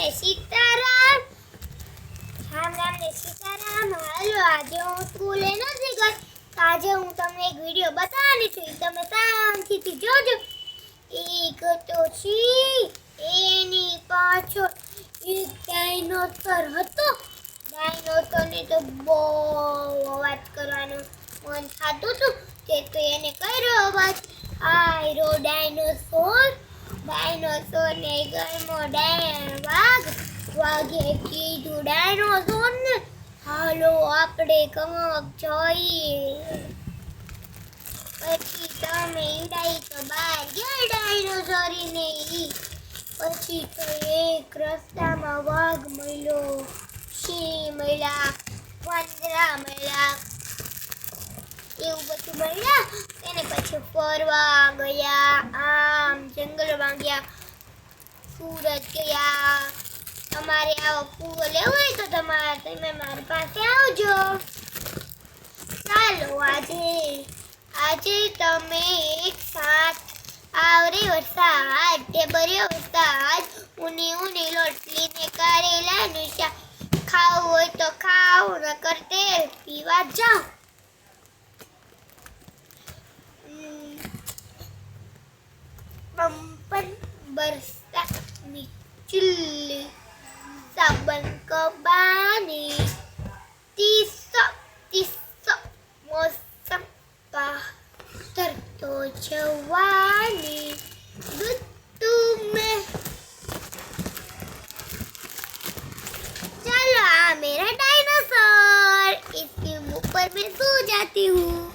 ને સીતારામ ને સીતારામ। હાલો આજે હું સ્કૂલે નથી ગઈ, આજે હું તમને એક વિડિયો બતાવવાની છું, તમે શાંતિથી જોજો। એક તો છી એની પાછળ એક ડાયનોસર હતો। ડાયનોસરને તો બહુ અવાજ કરવાનો મન થતું હતું કે તો એને કર્યો અવાજ, આયરો ડાયનોસર। ડાયનોસરને ગમ્યો વાઘે કીધું ડાયનોસરને, હાલો આપણે કમક જોઈએ। પછી તમે ઈડાઈ તો બહાર ગયા ડાયનોસરને પછી તો એક રસ્તામાં વાઘ મળ્યો, સિંહ મળ્યા, વાંદરા મળ્યા, એવું બધું મળ્યા। એને પછી ફરવા ગયા, આમ જંગલમાં ગયા, સુરત ગયા। તમારે આવો ફૂલ લેવો હોય તો તમે મારી પાસે આવજો। ચાલો આજે તમે એક સાથ આવરે વરસાદ તે બર્યો વરસાદ, ઊની રોટલી ને કારેલાનું શાક, ખાવું હોય તો ખાઓ નકર તેલ પીવા જાઓ। पंपन बरसातनी चुल्ली, साबन कबानी, तीसो मौसम का तरतो जवानी, ऋतु में। चलो मेरा डायनासोर, इसके मुंह पर मैं सो जाती हूँ।